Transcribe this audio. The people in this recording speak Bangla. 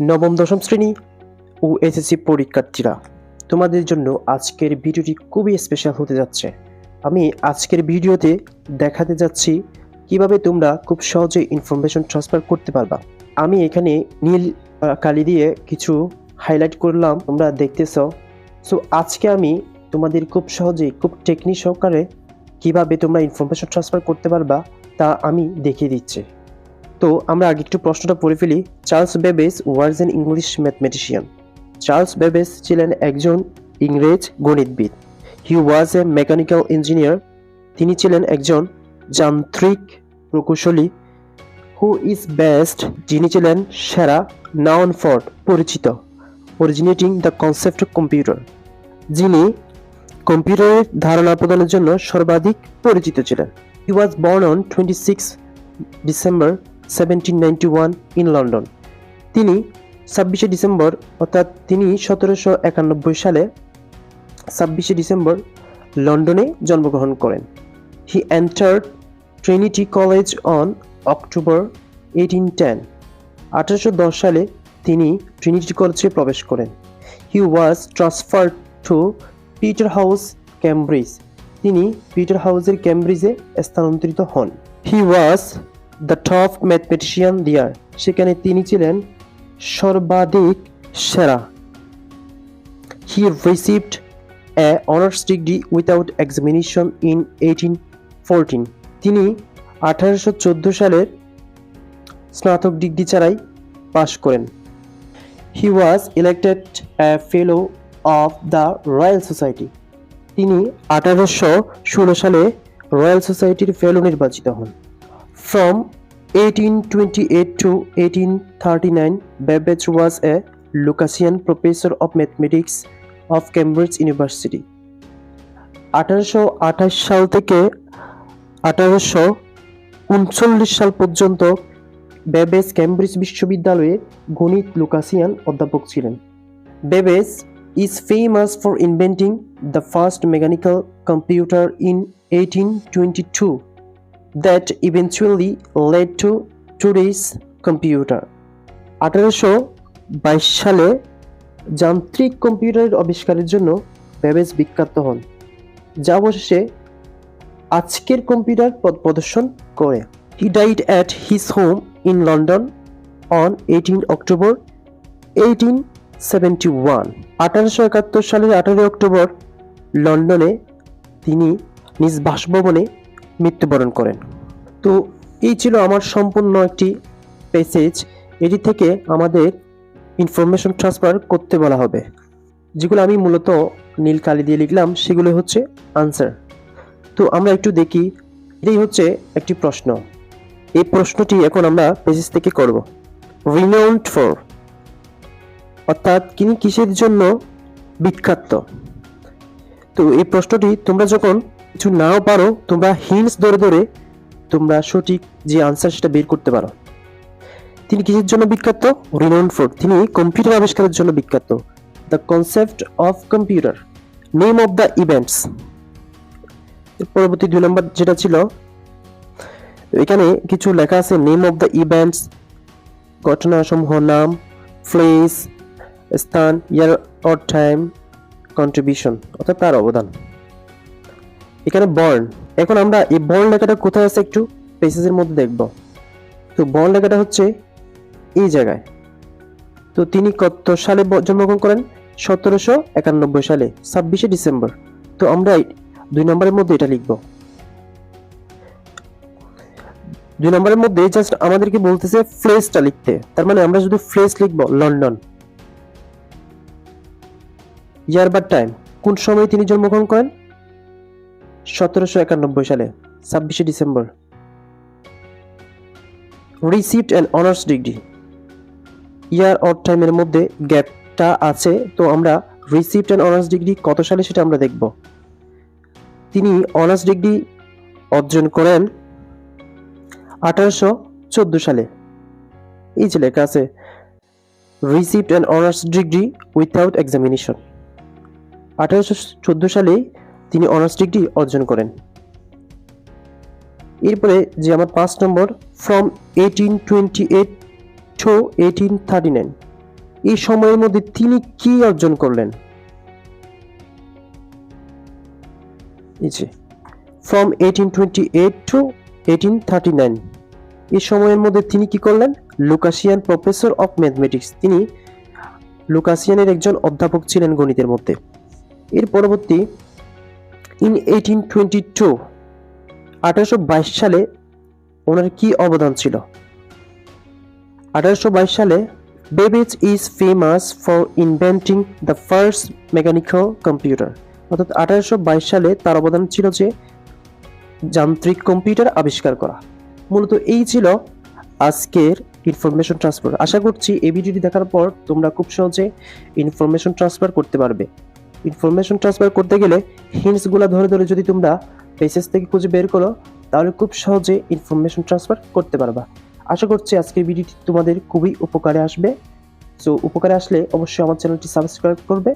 নবম দশম শ্রেণী ও এসএসসি পরীক্ষার্থীরা, তোমাদের জন্য আজকের ভিডিওটি খুবই স্পেশাল হতে যাচ্ছে। আমি আজকের ভিডিওতে দেখাতে যাচ্ছি কিভাবে তোমরা খুব সহজে ইনফরমেশন ট্রান্সফার করতে পারবা। আমি এখানে নীল কালি দিয়ে কিছু হাইলাইট করলাম, তোমরা দেখতেছো। সো আজকে আমি তোমাদের খুব সহজেই খুব টেকনিক সহকারে কিভাবে তোমরা ইনফরমেশন ট্রান্সফার করতে পারবা তা আমি দেখিয়ে দিচ্ছি। তো আমরা আগে একটু প্রশ্নটা পড়ে ফেলি। Charles Babbage was an English mathematician. Charles Babbage ছিলেন একজন ইংরেজ গণিতবিদ। হি ওয়াজ এ মেকানিক্যাল ইঞ্জিনিয়ার। তিনি ছিলেন একজন যান্ত্রিক প্রকৌশলী। হু ইজ বেস্ট, যিনি ছিলেন সেরা। নাউন ফর, পরিচিত। Originating the concept of computer, যিনি কম্পিউটারের ধারণা প্রদানের জন্য সর্বাধিক পরিচিত ছিলেন। He was born on 26 December 1791 in London. তিনি 26শে ডিসেম্বর অর্থাৎ তিনি 1791 সালে 26শে ডিসেম্বর লন্ডনে জন্মগ্রহণ করেন। He entered Trinity College on October 1810। 1810 সালে তিনি ট্রিনিটি কলেজে প্রবেশ করেন। He was transferred to Peter House, Cambridge. তিনি পিটার হাউসের ক্যামব্রিজে স্থানান্তরিত হন। He was the top mathematician there. সেখানে তিনি ছিলেন সর্বাধিক সেরা। He received a honours degree without examination in 1814। তিনি 1814 সালের স্নাতক ডিগ্রি ছাড়াই পাশ করেন। He was elected a fellow of the Royal Society. তিনি 1816 সালে রয়্যাল সোসাইটির ফেলো নির্বাচিত হন। From 1828 to 1839, Babbage was a Lucasian professor of mathematics of Cambridge University. 1828 সাল থেকে 1839 সাল পর্যন্ত বেবেজ ক্যামব্রিজ বিশ্ববিদ্যালয়ে গণিত লুকাসিয়ান অধ্যাপক ছিলেন। Babbage is famous for inventing the first mechanical computer in 1822. That eventually led to today's computer. 1822 সালে যান্ত্রিক কম্পিউটারের আবিষ্কারের জন্য বেবেজ বিখ্যাত হন, যা অবশেষে আজকের কম্পিউটার পথ প্রদর্শন করে। He died at his home in London on 18 October 1871. 1871 সালের 18 অক্টোবর লন্ডনে তিনি নিজ বাসভবনে মৃত্যুবরণ করেন। তো এই ছিল আমার সম্পূর্ণ একটি প্যাসেজ। এটি থেকে আমাদের ইনফরমেশন ট্রান্সফার করতে বলা হবে। যেগুলো আমি মূলত নীল কালি দিয়ে লিখলাম সেগুলো হচ্ছে আনসার। তো আমরা একটু দেখি, এটাই হচ্ছে একটি প্রশ্ন। এই প্রশ্নটি এখন আমরা প্যাসেজ থেকে করব। রিনাউন্ড ফর অর্থাৎ তিনি কিসের জন্য বিখ্যাত। তো এই প্রশ্নটি তোমরা যখন কিছু নাও পারো, তোমরা হিন্টস ধরে ধরে তোমরা সঠিক যে আনসার সেটা বের করতে পারো। তিনি কিসের জন্য বিখ্যাত? রিনাউন্ড ফর, তিনি কম্পিউটার আবিষ্কারের জন্য বিখ্যাত। The concept of computer. Name of the events. পরবর্তী 2 নম্বর যেটা ছিল, এখানে কিছু লেখা আছে। নেম অফ দ্য ইভেন্টস, ঘটনাসমূহ নাম, প্লেস স্থান, ইয়ার অর টাইম, কন্ট্রিবিউশন অর্থাৎ তার অবদান। এখানে বর্ন, এখন আমরা এই বর্ন লেখাটা কোথায় আছে একটু পেজের মধ্যে দেখব। তো বর্ন লেখাটা হচ্ছে এই জায়গায়। তো তিনি কত সালে জন্মগ্রহণ করেন? 1791 সালে 26শে ডিসেম্বর। তো আমরা 2 নম্বরের মধ্যে এটা লিখব। 2 নম্বরের মধ্যে জাস্ট আমাদেরকে বলতেছে প্লেসটা লিখতে, তার মানে আমরা শুধু প্লেস লিখব লন্ডন। ইয়ার বা টাইম, কোন সময় তিনি জন্মগ্রহণ করেন? 1791 সালে 26শে ডিসেম্বর। Received an honours degree, year or টাইমের মধ্যে গ্যাপটা আছে, তো আমরা রিসিভড অ্যান অনার্স ডিগ্রি কত সালে সেটা আমরা দেখব। তিনি অনার্স ডিগ্রি অর্জন করেন 1814 সালে। এই যে লেখা আছে received an honours degree without examination. 1814 সালে তিনি অনার্স ডিগ্রি অর্জন করেন। এরপরে যে আমার 5 নম্বর, ফ্রম 1828 to 1839, এই সময়ের মধ্যে তিনি কি অর্জন করলেন? এই যে from 1828 to 1839, এই সময়ের মধ্যে তিনি কি করলেন? লুকাসিয়ান প্রফেসর অফ ম্যাথমেটিক্স, তিনি লুকাসিয়ানের একজন অধ্যাপক ছিলেন গণিতের মধ্যে। এর পরবর্তী ইন 1822, 1822 সালে ওনার কি অবদান ছিল? 1822 সালে Babbage is famous for inventing the first mechanical computer, অর্থাৎ 1822 সালে তার অবদান ছিল যে যান্ত্রিক কম্পিউটার আবিষ্কার করা। মূলত এই ছিল আজকের ইনফরমেশন ট্রান্সফার। আশা করছি এই ভিডিওটি দেখার পর তোমরা খুব সহজে ইনফরমেশন ট্রান্সফার করতে পারবে। ইনফরমেশন ট্রান্সফার করতে গেলে হিন্টসগুলো ধরে ধরে যদি তোমরা পেজেস থেকে খুঁজে বের করো তাহলে খুব সহজে ইনফরমেশন ট্রান্সফার করতে পারবা। আশা করছি আজকের ভিডিওটি তোমাদের খুবই উপকারে আসবে। সো উপকারে আসলে অবশ্যই আমার চ্যানেলটি সাবস্ক্রাইব করবে